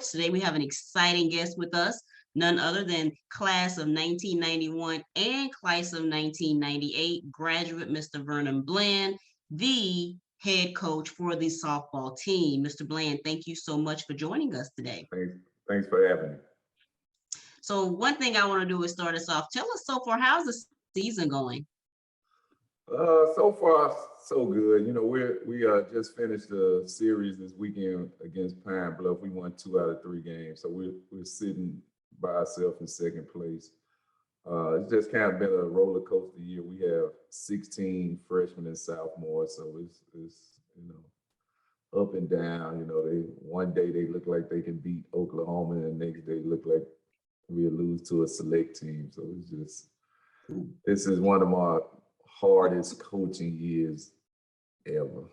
Today we have an exciting guest with us, none other than class of 1991 and class of 1998 graduate Mr. Vernon Bland, the head coach for the softball team. Mr. Bland, thank you so much for joining us today. Thanks for having me. So one thing I want to do is start us off. Tell us so far, how's the season going? So far, so good. You know, we just finished the series this weekend against Pine Bluff. We won 2 out of 3 games, so we're sitting by ourselves in second place. It's just kind of been a roller coaster year. We have 16 freshmen and sophomores, so it's up and down. You know, one day they look like they can beat Oklahoma, and the next day look like we'll lose to a select team. So this is one of my hardest coaching years ever.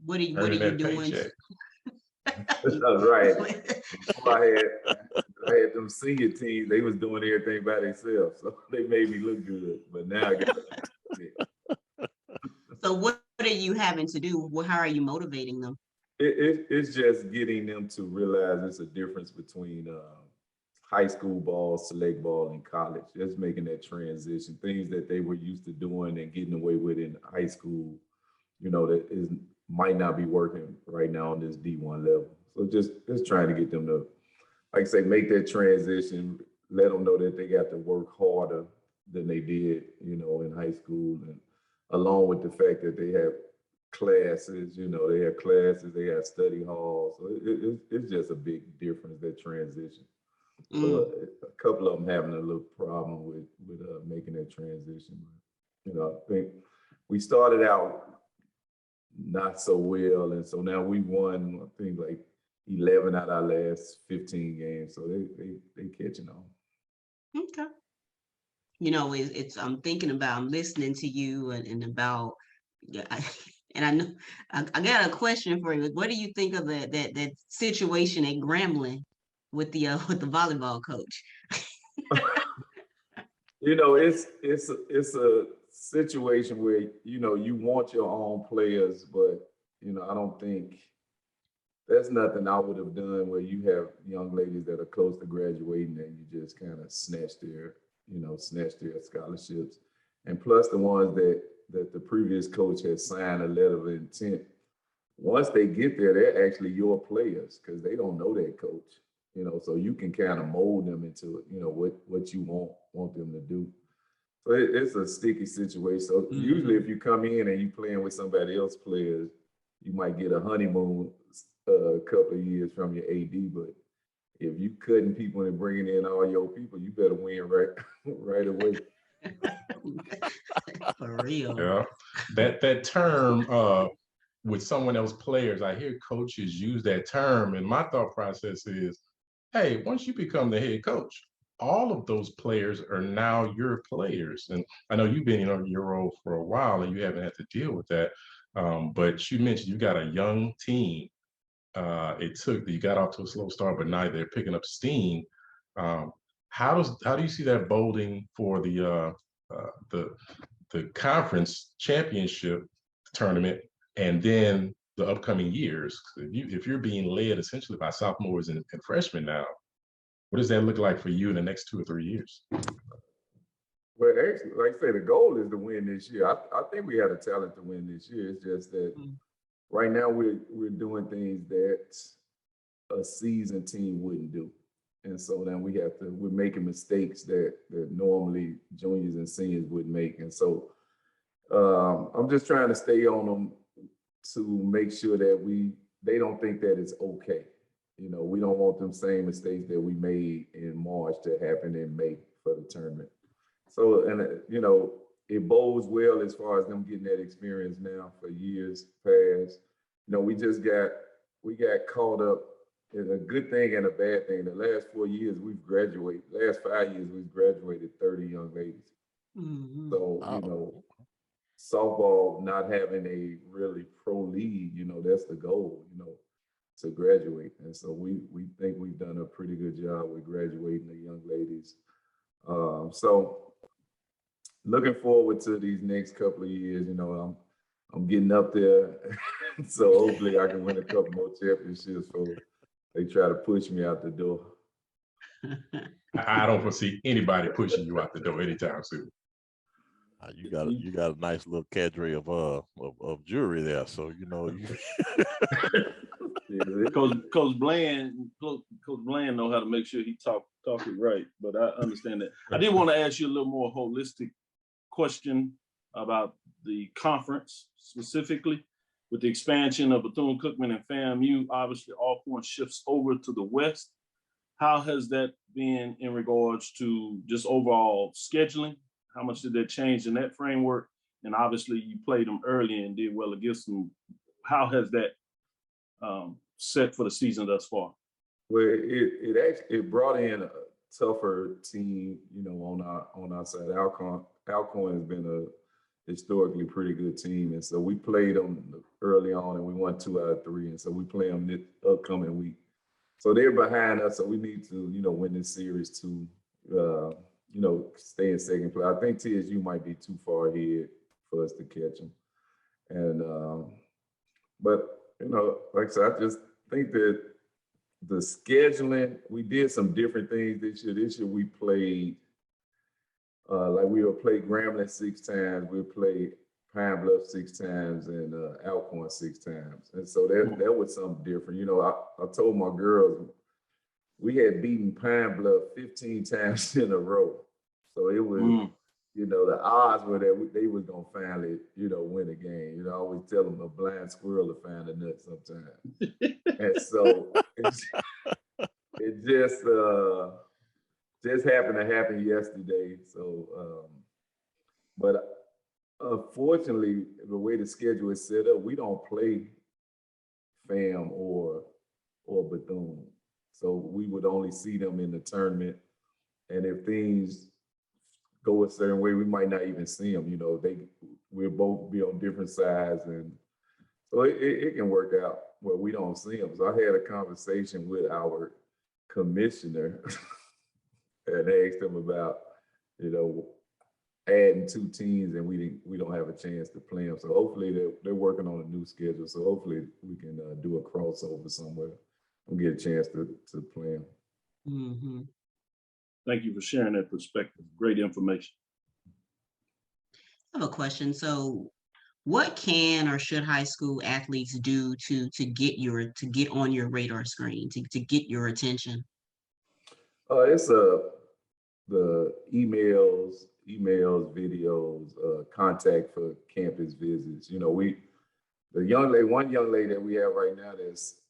What are you doing? That's right. I had them senior teams, they was doing everything by themselves. So they made me look good. But now I got So what are you having to do? How are you motivating them? It's just getting them to realize there's a difference between high school ball, select ball, and college. Just making that transition, things that they were used to doing and getting away with in high school, that might not be working right now on this D1 level. So just trying to get them to, like I say, make that transition, let them know that they got to work harder than they did, in high school, and along with the fact that they have classes, they have study halls. So it's just a big difference, that transition. So a couple of them having a little problem with making that transition. I think we started out not so well, and so now we won, I think, like 11 out of our last 15 games. So they catching on. Okay. I'm thinking about, I'm listening to you and about, and I know I got a question for you. What do you think of that situation at Grambling with the volleyball coach? It's a situation where you want your own players, but I don't think there's nothing I would have done where you have young ladies that are close to graduating and you just kind of snatch their scholarships, and plus the ones that the previous coach has signed a letter of intent. Once they get there, they're actually your players because they don't know that coach. So you can kind of mold them into what you want them to do. So it's a sticky situation. So usually if you come in and you playing with somebody else's players, you might get a honeymoon a couple of years from your AD, but if you cutting people and bringing in all your people, you better win right away. For real. Yeah, that term with someone else's players, I hear coaches use that term, and my thought process is, hey, once you become the head coach, all of those players are now your players. And I know you've been in your role for a while and you haven't had to deal with that. But you mentioned you got a young team. You got off to a slow start, but now they're picking up steam. How do you see that boding for the conference championship tournament and then the upcoming years? If you're being led essentially by sophomores and freshmen now, what does that look like for you in the next 2 or 3 years? Well, actually, like I say, the goal is to win this year. I think we had a talent to win this year. It's just that right now we're doing things that a seasoned team wouldn't do. And so then we're making mistakes that normally juniors and seniors would make. And so I'm just trying to stay on them to make sure that they don't think that it's okay. We don't want them same mistakes that we made in March to happen in May for the tournament. So, and it bodes well as far as them getting that experience now for years past. We got caught up in a good thing and a bad thing. The last 4 years last 5 years we've graduated 30 young ladies. So, softball not having a really pro league, that's the goal, to graduate. And so we think we've done a pretty good job with graduating the young ladies. So looking forward to these next couple of years. I'm getting up there So hopefully I can win a couple more championships. So they try to push me out the door. I don't foresee anybody pushing you out the door anytime soon. You got a nice little cadre of jury there, so you know you. Coach Bland know how to make sure he talk it right, but I understand that. I did want to ask you a little more holistic question about the conference specifically. With the expansion of Bethune-Cookman and FAMU, obviously Alcorn shifts over to the West. How has that been in regards to just overall scheduling? How much did that change in that framework? And obviously you played them early and did well against them. How has that set for the season thus far? Well, it brought in a tougher team, you know, on our side. Alcorn has been a historically pretty good team, and so we played them early on, and we won 2 out of 3, and so we play them this upcoming week. So they're behind us, so we need to, you know, win this series to, you know, stay in second place. I think TSU might be too far ahead for us to catch them, and but you know, like I said, I just think that the scheduling, we did some different things this year. This year we played, like we will play Grambling 6 times, we'll play Pine Bluff 6 times, and Alcorn 6 times. And so that was something different. You know, I told my girls, we had beaten Pine Bluff 15 times in a row. So it was, you know, the odds were that they was going to finally, you know, win a game. You know, I always tell them a blind squirrel will find a nut sometimes. And so it just happened to happen yesterday. So, but unfortunately, the way the schedule is set up, we don't play FAM or Bethune. So we would only see them in the tournament. And if things go a certain way, we might not even see them. You know, we'll both be on different sides, and so it can work out where we don't see them. So I had a conversation with our commissioner and asked him about, you know, adding 2 teams, and we don't have a chance to play them. So hopefully they're working on a new schedule. So hopefully we can do a crossover somewhere and get a chance to play them. Mm-hmm. Thank you for sharing that perspective. Great information. I have a question. So what can or should high school athletes do to get on your radar screen, to get your attention? It's the emails, videos, contact for campus visits. You know, one young lady that we have right now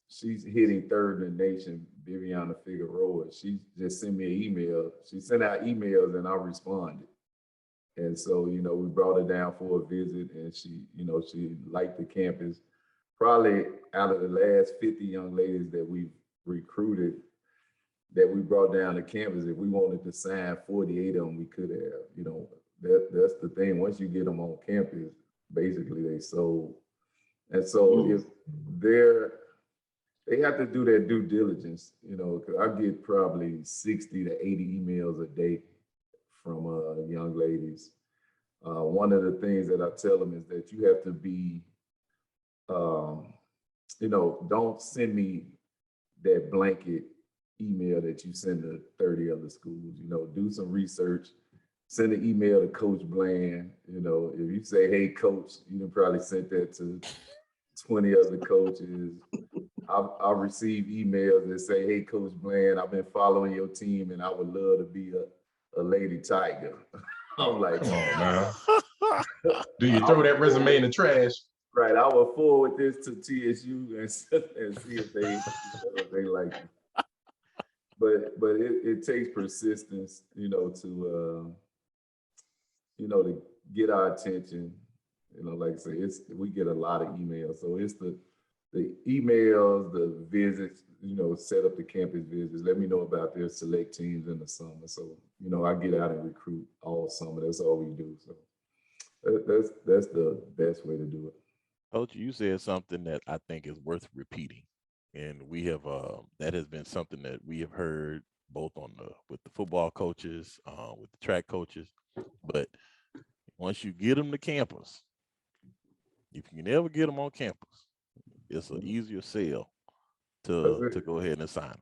she's hitting 3rd in the nation, Viviana Figueroa. She just sent me an email. She sent out emails and I responded. And so, you know, we brought her down for a visit, and she, you know, she liked the campus. Probably out of the last 50 young ladies that we've recruited, that we brought down to campus, if we wanted to sign 48 of them, we could have. You know, that's the thing. Once you get them on campus, basically they sold. And so if they have to do their due diligence, you know, because I get probably 60 to 80 emails a day from young ladies. One of the things that I tell them is that you have to be, you know, don't send me that blanket email that you send to 30 other schools. You know, do some research, send an email to Coach Bland. You know, if you say, hey, coach, you can probably send that to 20 other coaches. I'll receive emails that say, hey, Coach Bland, I've been following your team and I would love to be a Lady Tiger. I'm like, come on, man. Do you throw that resume in the trash? Right, I will forward this to TSU and see if they like it. But it takes persistence, you know, to get our attention. You know, like I say, we get a lot of emails, so it's the emails, the visits, you know, set up the campus visits, let me know about their select teams in the summer. So, you know, I get out and recruit all summer. That's all we do. So that's the best way to do it. Coach, you said something that I think is worth repeating. And we have, that has been something that we have heard both with the football coaches, with the track coaches. But once you get them to campus, if you can ever get them on campus, it's an easier sell That's to it. go ahead and sign them.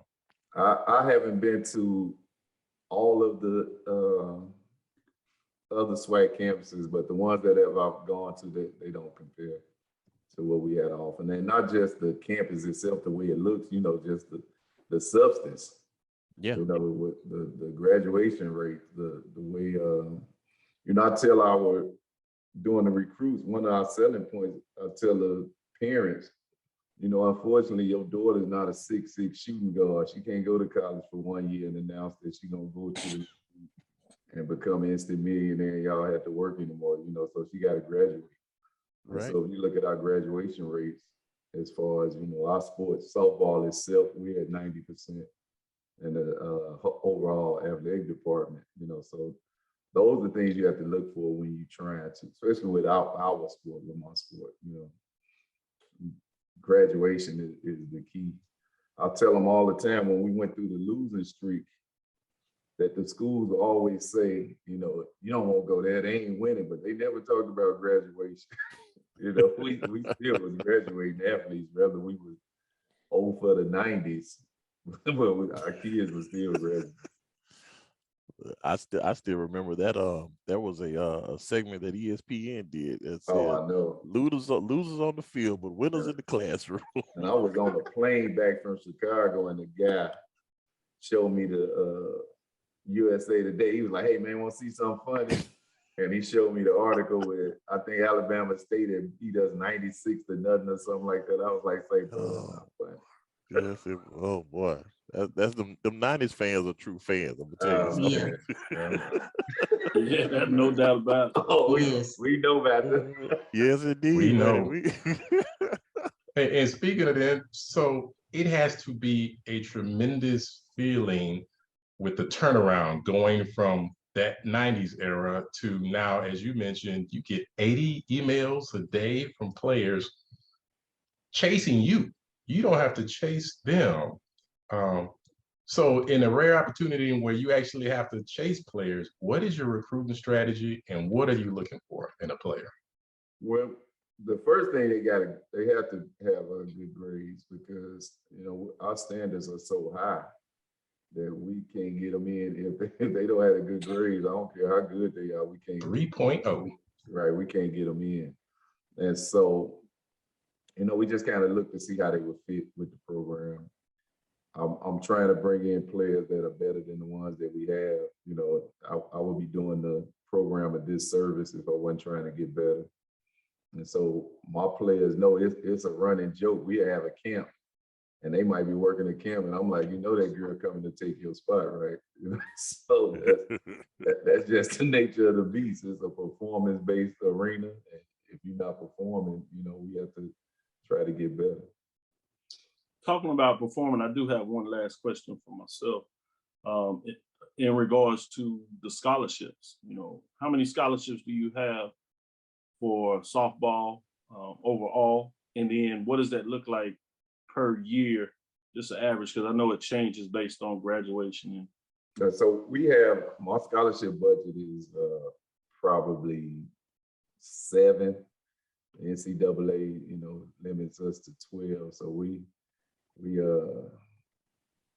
I haven't been to all of the other SWAC campuses, but the ones that I've gone to, they don't compare to what we had to offer. And not just the campus itself, the way it looks, just the substance. Yeah. With the graduation rate, the way, I tell during the recruits, one of our selling points, I tell the parents, unfortunately, your daughter's not a 6'6" shooting guard. She can't go to college for 1 year and announce that she's gonna go to and become an instant millionaire. Y'all have to work anymore, so she got to graduate. Right. So if you look at our graduation rates, as far as our sports, softball itself, we're at 90%, and the overall athletic department. So those are things you have to look for when you try to, especially with our sport, with my sport. Graduation is the key. I tell them all the time when we went through the losing streak that the schools will always say, you don't want to go there, they ain't winning, but they never talked about graduation. We still was graduating athletes, whether we was old for the 90s, but our kids were still graduating. I still remember that there was a segment that ESPN did that said, I know. Losers on the field, but winners in the classroom. And I was on a plane back from Chicago, and the guy showed me the USA Today. He was like, "Hey man, want to see something funny?" And he showed me the article where I think Alabama State beat us 96-0 or something like that. I was like, "Say, bro, Yes, oh boy, that's them 90s fans are true fans. I'm gonna tell you something. Yeah, no doubt about it. Oh, Yes. we know about that. Yes, indeed. We know. Man. And speaking of that, so it has to be a tremendous feeling with the turnaround going from that 90s era to now, as you mentioned, you get 80 emails a day from players chasing you. You don't have to chase them. So in a rare opportunity where you actually have to chase players, what is your recruiting strategy and what are you looking for in a player? Well, the first thing they have to have good grades, because our standards are so high that we can't get them in if they don't have a good grades. I don't care how good they are, we can't. 3.0. Right, we can't get them in, and so we just kind of look to see how they would fit with the program. I'm trying to bring in players that are better than the ones that we have. I would be doing the program a disservice if I wasn't trying to get better. And so my players know it's a running joke. We have a camp and they might be working a camp and I'm like, that girl coming to take your spot, right? So that's just the nature of the beast. It's a performance-based arena. And if you're not performing, we have to try to get better. Talking about performing, I do have one last question for myself. In regards to the scholarships, how many scholarships do you have for softball overall? And then what does that look like per year, just an average? Because I know it changes based on graduation. So my scholarship budget is probably 7. NCAA, limits us to 12. So we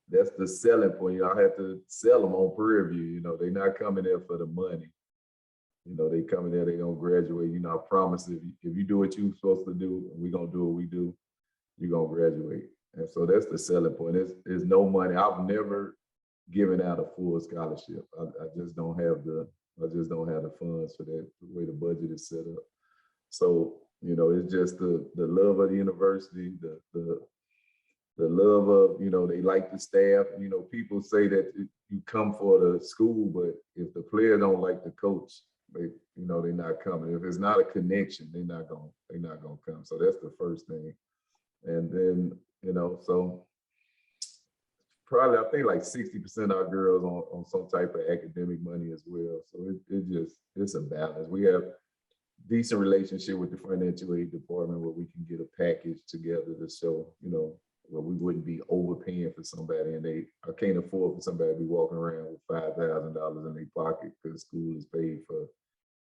that's the selling point. I have to sell them on Prairie View. They're not coming there for the money. They coming there, they gonna graduate. I promise if you do what you're supposed to do, and we're gonna do what we do, you're gonna graduate. And so that's the selling point. It's no money. I've never given out a full scholarship. I just don't have the funds for that, the way the budget is set up. So, it's just the love of the university, the love of, they like the staff. People say that you come for the school, but if the player don't like the coach, they're not coming. If it's not a connection, they're not gonna come. So that's the first thing. And then, so probably, I think like 60% of our girls on some type of academic money as well. So it's a balance. We have decent relationship with the financial aid department where we can get a package together to show, where we wouldn't be overpaying for somebody, and I can't afford for somebody to be walking around with $5,000 in their pocket because school is paid for,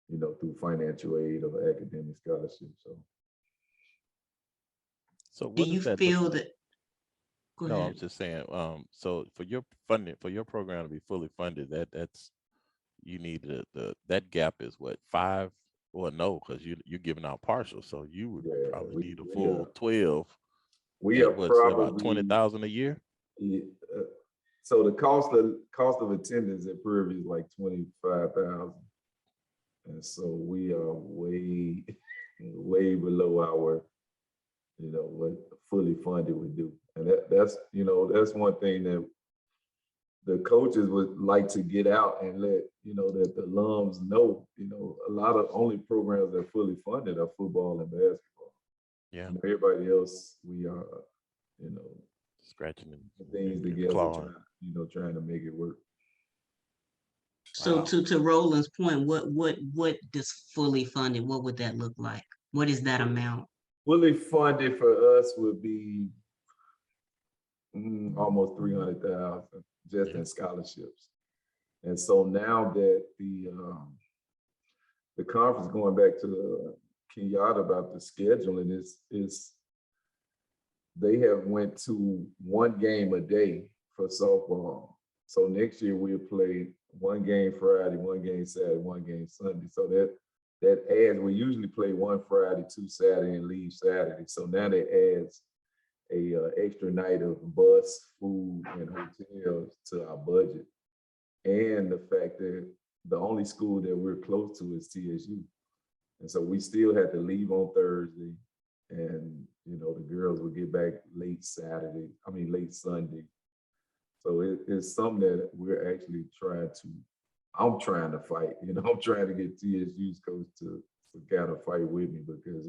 through financial aid or academic scholarship. So Do what you does that look feel like? that? Go No, I'm ahead. just saying, so for your funding, for your program to be fully funded, that's you need that gap is what, 5? Well, no, because you're giving out partial, so you would Yeah, probably need a we full 12 we are at what, say about probably 20,000 a year? yeah, so the cost of attendance at Prairie View is like 25,000, and so we are way way below our what fully funded would do, and that's one thing that the coaches would like to get out and let that the alums know. A lot of only programs that are fully funded are football and basketball. Yeah, Everybody else, we are you know scratching things and together, clawing. trying to make it work. So Wow. to Roland's point, what does fully funded? What would that look like? What is that amount? Fully funded for us would be almost 300,000 just Yeah. in scholarships. And so now that the conference, going back to Kenyatta about the scheduling, is they have went to one game a day for softball. So next year we'll play one game Friday, one game Saturday, one game Sunday. So that adds, we usually play one Friday, 2 Saturday, and leave Saturday. So now that adds a extra night of bus, food, and hotels to our budget. And the fact that the only school that we're close to is TSU. And so we still had to leave on Thursday, and the girls would get back late Sunday. So it's something that we're actually I'm trying to fight. I'm trying to get TSU's coach to kind of fight with me, because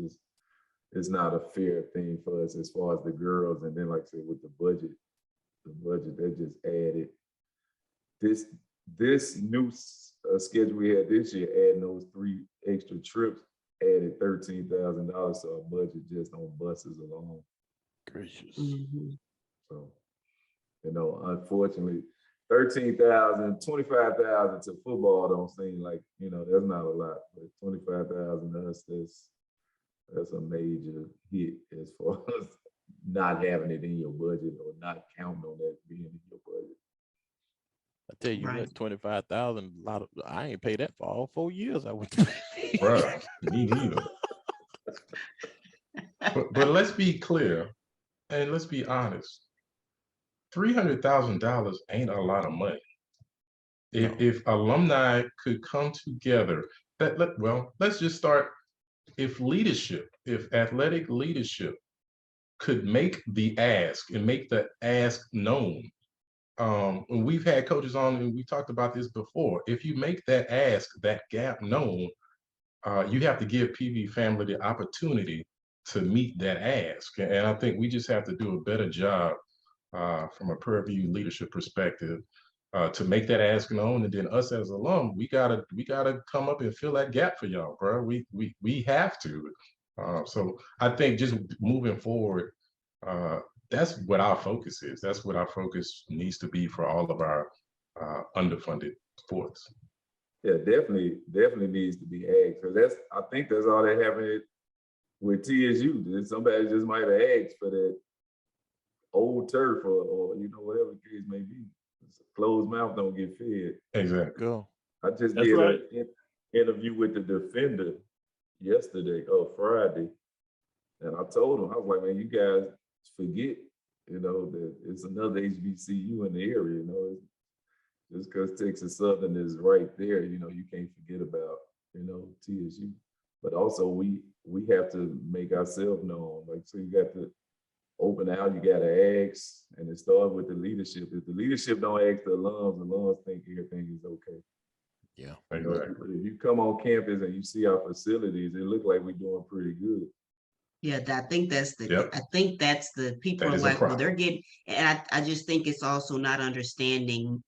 it's not a fair thing for us as far as the girls. And then, like I said, with the budget that just added this new schedule we had this year, adding those 3 extra trips, added $13,000 to our budget just on buses alone. Gracious. Mm-hmm. So, unfortunately, 13,000, 25,000 to football don't seem like, that's not a lot, but 25,000 to us, that's a major hit as far as not having it in your budget or not counting on that being in your budget. I tell you Right. what, 25,000, I ain't paid that for all 4 years I went to. Bruh, me neither. But let's be clear and let's be honest. $300,000 ain't a lot of money. No. If alumni could come together, let's just start. If athletic leadership could make the ask and make the ask known. And we've had coaches on and we talked about this before. If you make that ask, that gap known, you have to give PV family the opportunity to meet that ask. And I think we just have to do a better job from a Prairie View leadership perspective to make that ask known. And then us as alum, we gotta come up and fill that gap for y'all, bro. We have to. So I think just moving forward, that's what our focus is. That's what our focus needs to be for all of our underfunded sports. Yeah, definitely needs to be asked, because I think that's all that happened with TSU. Somebody just might have asked for that old turf or whatever the case may be. It's a closed mouth don't get fed. Exactly. Go. I just That's did right. an interview with the defender Friday, and I told him, I was like, man, you guys forget, that it's another HBCU in the area. Just because Texas Southern is right there, you can't forget about TSU. But also we have to make ourselves known. Like, so you got to open out, you got to ask, and it starts with the leadership. If the leadership don't ask the alums think everything is okay. Yeah. Exactly. If you come on campus and you see our facilities, it looks like we're doing pretty good. Yeah, I think that's the Yep. people That are is a like, well, problem. they're getting, and I just think it's also not understanding,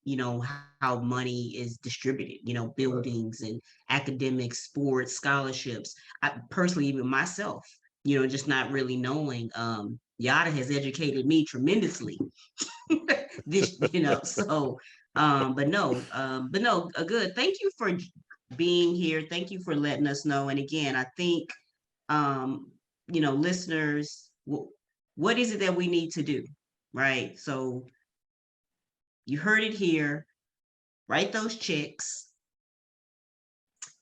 how money is distributed, buildings and academics, sports, scholarships. I personally, even myself, just not really knowing. Yada has educated me tremendously. So but no, good. Thank you for being here. Thank you for letting us know. And again, I think listeners, what is it that we need to do, right? So you heard it here, write those checks.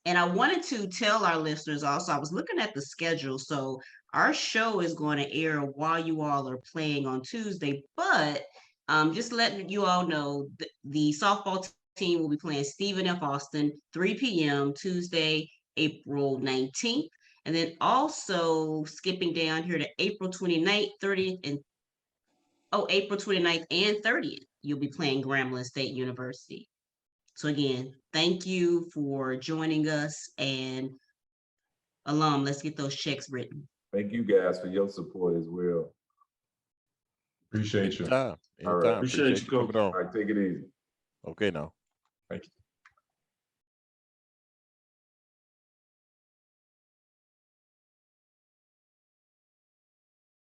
And I wanted to tell our listeners also, I was looking at the schedule. So our show is going to air while you all are playing on Tuesday, but just letting you all know, the softball team will be playing Stephen F. Austin, 3 p.m. Tuesday, April 19th. And then also skipping down here to April 29th, 30th, and April 29th and 30th, you'll be playing Grambling State University. So again, thank you for joining us, and Alum, let's get those checks written. Thank you guys for your support as well. Appreciate you. Anytime. All right. Anytime. Appreciate you, Coach. coming on. All right, take it easy. Okay, now. Thank you.